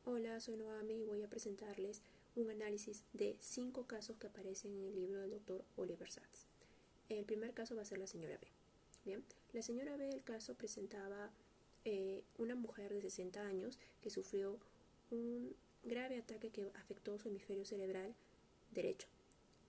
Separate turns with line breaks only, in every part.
Hola, soy Noami y voy a presentarles un análisis de 5 casos que aparecen en el libro del Dr. Oliver Sacks. El primer caso va a ser la señora B. Bien, la señora B, el caso presentaba una mujer de 60 años que sufrió un grave ataque que afectó su hemisferio cerebral derecho.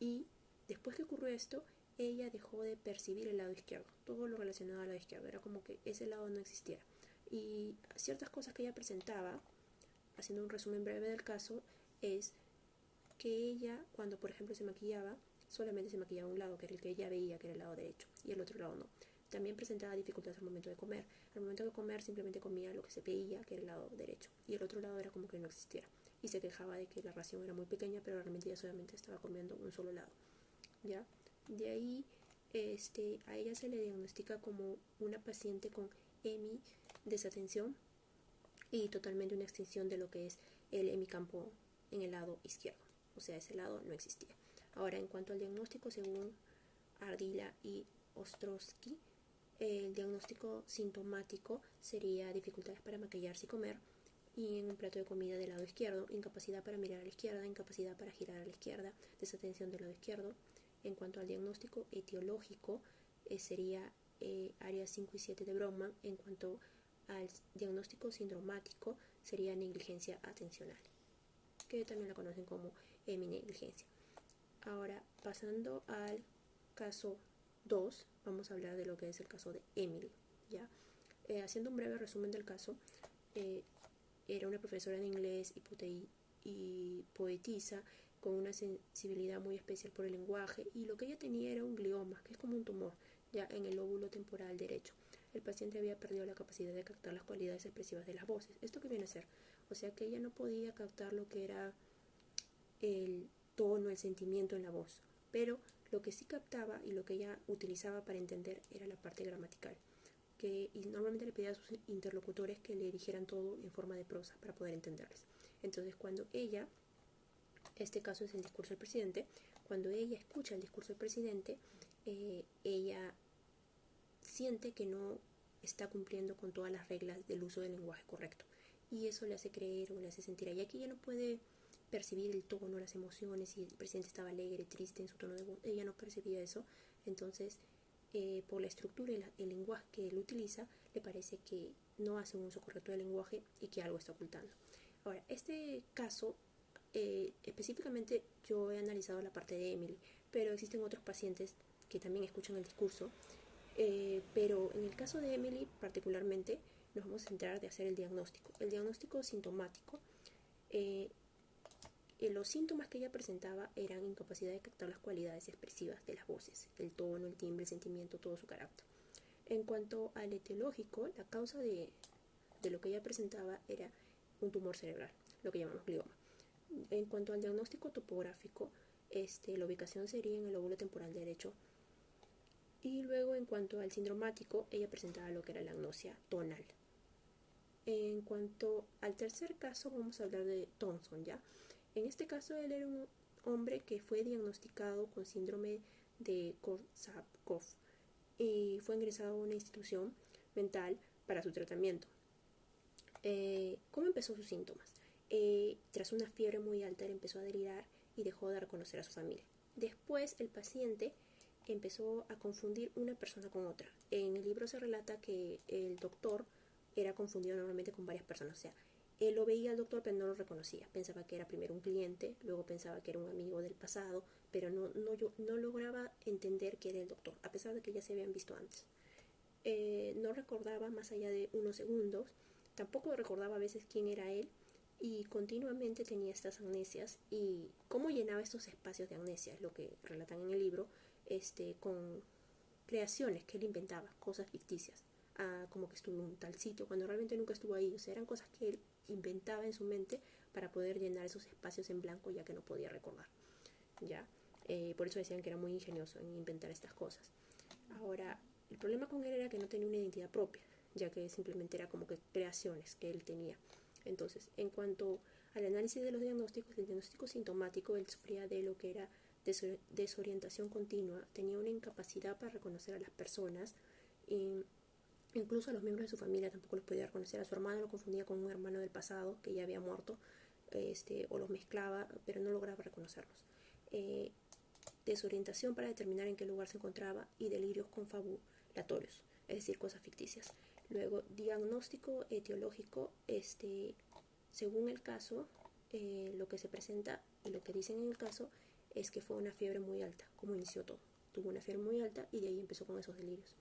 Y después que ocurrió esto, ella dejó de percibir el lado izquierdo, todo lo relacionado al lado izquierdo, era como que ese lado no existiera. Y ciertas cosas que ella presentaba, haciendo un resumen breve del caso, es que ella, cuando por ejemplo se maquillaba, solamente se maquillaba un lado, que era el que ella veía, que era el lado derecho, y el otro lado no. También presentaba dificultades al momento de comer. Al momento de comer simplemente comía lo que se veía, que era el lado derecho, y el otro lado era como que no existiera. Y se quejaba de que la ración era muy pequeña, pero realmente ella solamente estaba comiendo un solo lado. ¿Ya? De ahí a ella se le diagnostica como una paciente con EMI, desatención, y totalmente una extinción de lo que es el hemicampo en el lado izquierdo, o sea, ese lado no existía. Ahora, en cuanto al diagnóstico, según Ardila y Ostrowski, el diagnóstico sintomático sería dificultades para maquillarse y comer, y en un plato de comida del lado izquierdo, incapacidad para mirar a la izquierda, incapacidad para girar a la izquierda, desatención del lado izquierdo. En cuanto al diagnóstico etiológico, sería áreas 5 y 7 de Brodmann. En cuanto al diagnóstico sindromático, sería negligencia atencional, que también la conocen como heminegligencia. Ahora, pasando al caso 2, vamos a hablar de lo que es el caso de Emily. ¿Ya? Haciendo un breve resumen del caso, era una profesora de inglés y poetisa con una sensibilidad muy especial por el lenguaje, y lo que ella tenía era un glioma, que es como un tumor, ya en el lóbulo temporal derecho. El paciente había perdido la capacidad de captar las cualidades expresivas de las voces. ¿Esto qué viene a ser? O sea que ella no podía captar lo que era el tono, el sentimiento en la voz, pero lo que sí captaba y lo que ella utilizaba para entender era la parte gramatical, y normalmente le pedía a sus interlocutores que le dijeran todo en forma de prosa para poder entenderles. Entonces, cuando ella, este caso es el discurso del presidente, cuando ella escucha el discurso del presidente, ella siente que no está cumpliendo con todas las reglas del uso del lenguaje correcto, y eso le hace creer o le hace sentir. Y aquí ella no puede percibir el tono, las emociones, si el presidente estaba alegre, triste en su tono de voz, ella no percibía eso. Entonces, por la estructura y el lenguaje que él utiliza, le parece que no hace un uso correcto del lenguaje y que algo está ocultando. Ahora, este caso, específicamente yo he analizado la parte de Emily, pero existen otros pacientes que también escuchan el discurso, pero en el caso de Emily particularmente nos vamos a centrar de hacer el diagnóstico. El diagnóstico sintomático, los síntomas que ella presentaba eran incapacidad de captar las cualidades expresivas de las voces, el tono, el timbre, el sentimiento, todo su carácter. En cuanto al etiológico, la causa de lo que ella presentaba era un tumor cerebral, lo que llamamos glioma. En cuanto al diagnóstico topográfico, la ubicación sería en el lóbulo temporal derecho. Y luego, en cuanto al sindromático, ella presentaba lo que era la agnosia tonal. En cuanto al tercer caso, vamos a hablar de Thompson, ¿ya? En este caso, él era un hombre que fue diagnosticado con síndrome de Korsakoff y fue ingresado a una institución mental para su tratamiento. ¿Cómo empezó sus síntomas? Tras una fiebre muy alta, él empezó a delirar y dejó de reconocer a su familia. Después, el paciente empezó a confundir una persona con otra. En el libro se relata que el doctor era confundido normalmente con varias personas. O sea, él lo veía al doctor, pero no lo reconocía. Pensaba que era primero un cliente, luego pensaba que era un amigo del pasado, pero no lograba entender que era el doctor, a pesar de que ya se habían visto antes. No recordaba más allá de unos segundos, tampoco recordaba a veces quién era él, y continuamente tenía estas amnesias. Y cómo llenaba estos espacios de amnesia es lo que relatan en el libro, con creaciones que él inventaba, cosas ficticias, como que estuvo en un tal sitio cuando realmente nunca estuvo ahí. O sea, eran cosas que él inventaba en su mente para poder llenar esos espacios en blanco, ya que no podía recordar, ¿ya? Por eso decían que era muy ingenioso en inventar estas cosas. Ahora, el problema con él era que no tenía una identidad propia, ya que simplemente era como que creaciones que él tenía. Entonces, en cuanto al análisis de los diagnósticos, el diagnóstico sintomático, él sufría de lo que era desorientación continua, tenía una incapacidad para reconocer a las personas, y Incluso a los miembros de su familia tampoco los podía reconocer. A su hermano lo confundía con un hermano del pasado que ya había muerto, o los mezclaba, pero no lograba reconocerlos. Desorientación para determinar en qué lugar se encontraba y delirios confabulatorios, es decir, cosas ficticias. Luego, diagnóstico etiológico, según el caso, lo que se presenta y lo que dicen en el caso es que fue una fiebre muy alta, como inició todo. Tuvo una fiebre muy alta y de ahí empezó con esos delirios.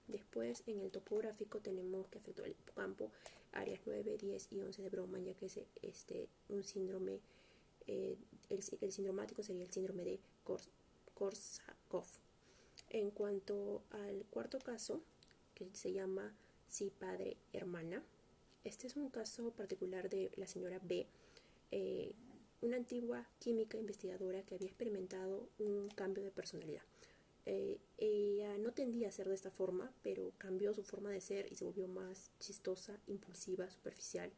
Después, en el topográfico tenemos que afectó el hipocampo, áreas 9, 10 y 11 de Brodmann, ya que es un síndrome, el sindromático sería el síndrome de Korsakoff. En cuanto al cuarto caso, que se llama Sí, padre, hermana, este es un caso particular de la señora B, una antigua química investigadora que había experimentado un cambio de personalidad. Ella no tendía a ser de esta forma, pero cambió su forma de ser y se volvió más chistosa, impulsiva, superficial,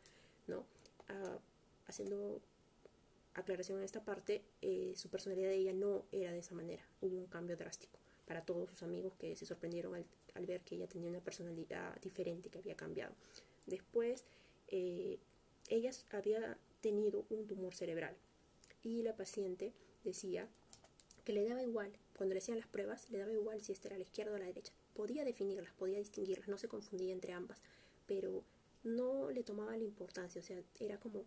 ¿no? Haciendo aclaración en esta parte, su personalidad de ella no era de esa manera. Hubo un cambio drástico para todos sus amigos que se sorprendieron al ver que ella tenía una personalidad diferente, que había cambiado. Después, ella había tenido un tumor cerebral y la paciente decía que le daba igual, cuando le hacían las pruebas, le daba igual si esta era a la izquierda o a la derecha. Podía definirlas, podía distinguirlas, no se confundía entre ambas, pero no le tomaba la importancia, o sea, era como,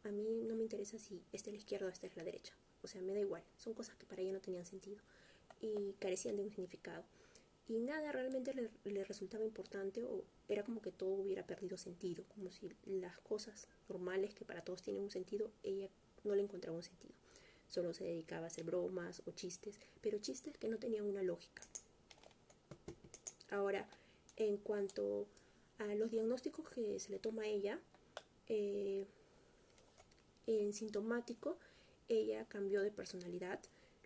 a mí no me interesa si esta es la izquierda o esta es la derecha, o sea, me da igual, son cosas que para ella no tenían sentido y carecían de un significado. Y nada realmente le resultaba importante, o era como que todo hubiera perdido sentido, como si las cosas normales que para todos tienen un sentido, ella no le encontraba un sentido. Solo se dedicaba a hacer bromas o chistes, pero chistes que no tenían una lógica. Ahora, en cuanto a los diagnósticos que se le toma a ella, en sintomático, ella cambió de personalidad,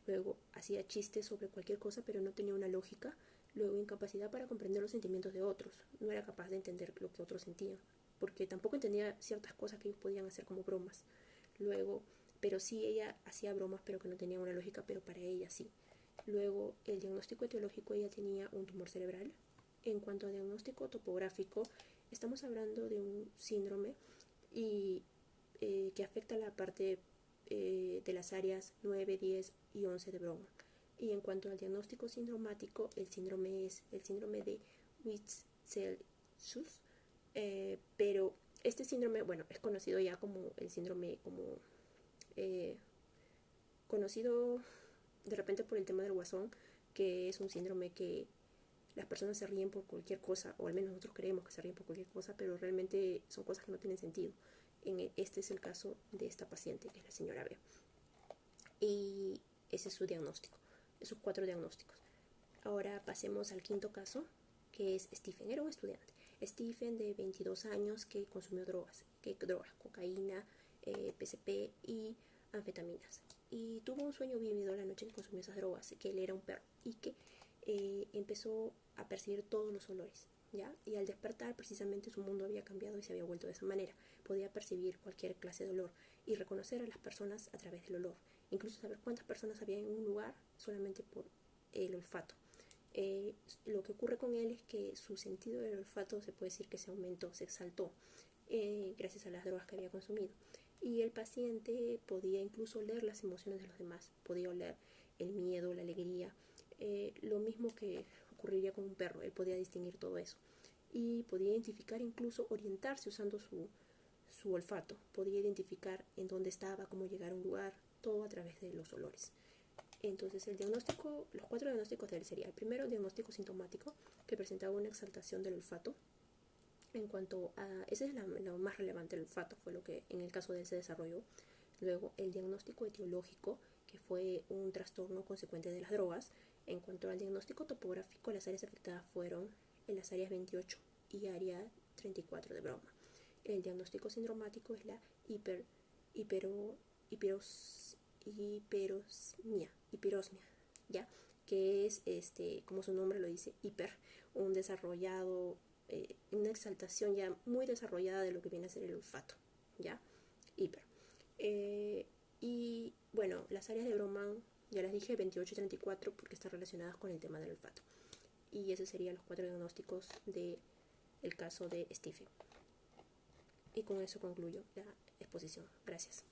luego hacía chistes sobre cualquier cosa, pero no tenía una lógica, luego incapacidad para comprender los sentimientos de otros, no era capaz de entender lo que otros sentían, porque tampoco entendía ciertas cosas que ellos podían hacer como bromas. Luego, pero sí ella hacía bromas, pero que no tenían una lógica, pero para ella sí. Luego, el diagnóstico etiológico, ella tenía un tumor cerebral. En cuanto a diagnóstico topográfico, estamos hablando de un síndrome y que afecta la parte de las áreas 9, 10 y 11 de Brodmann. Y en cuanto al diagnóstico sindromático, el síndrome es el síndrome de Witzel-Schuss, pero este síndrome, bueno, es conocido ya como el síndrome, como conocido de repente por el tema del guasón, que es un síndrome que las personas se ríen por cualquier cosa, o al menos nosotros creemos que se ríen por cualquier cosa, pero realmente son cosas que no tienen sentido. Este es el caso de esta paciente, que es la señora B. Y ese es su diagnóstico, esos 4 diagnósticos. Ahora pasemos al quinto caso, que es Stephen. Era un estudiante. Stephen, de 22 años, que consumió drogas, cocaína, PCP y anfetaminas. Y tuvo un sueño vívido la noche que consumió esas drogas, que él era un perro y que empezó a percibir todos los olores, ¿ya? Y al despertar, precisamente su mundo había cambiado y se había vuelto de esa manera. Podía percibir cualquier clase de olor y reconocer a las personas a través del olor. Incluso saber cuántas personas había en un lugar solamente por el olfato. Lo que ocurre con él es que su sentido del olfato se puede decir que se aumentó, se exaltó, gracias a las drogas que había consumido. Y el paciente podía incluso oler las emociones de los demás, podía oler el miedo, la alegría, lo mismo que ocurriría con un perro, él podía distinguir todo eso. Y podía identificar, incluso orientarse usando su olfato, podía identificar en dónde estaba, cómo llegar a un lugar, todo a través de los olores. Entonces el diagnóstico, los 4 diagnósticos de él sería: el primero, diagnóstico sintomático, que presentaba una exaltación del olfato. En cuanto a, ese es lo más relevante, el olfato fue lo que en el caso de él se desarrolló. Luego el diagnóstico etiológico, que fue un trastorno consecuente de las drogas. En cuanto al diagnóstico topográfico, las áreas afectadas fueron en las áreas 28 y área 34 de Brodmann. El diagnóstico sindromático es la hiperosmia, ¿ya? Que es, como su nombre lo dice, un desarrollado, una exaltación ya muy desarrollada de lo que viene a ser el olfato, ¿ya? Hiper. Y bueno, las áreas de Brodmann, ya las dije, 28 y 34, porque están relacionadas con el tema del olfato. y esos serían los 4 diagnósticos del caso de Stephen. Y con eso concluyo la exposición. Gracias.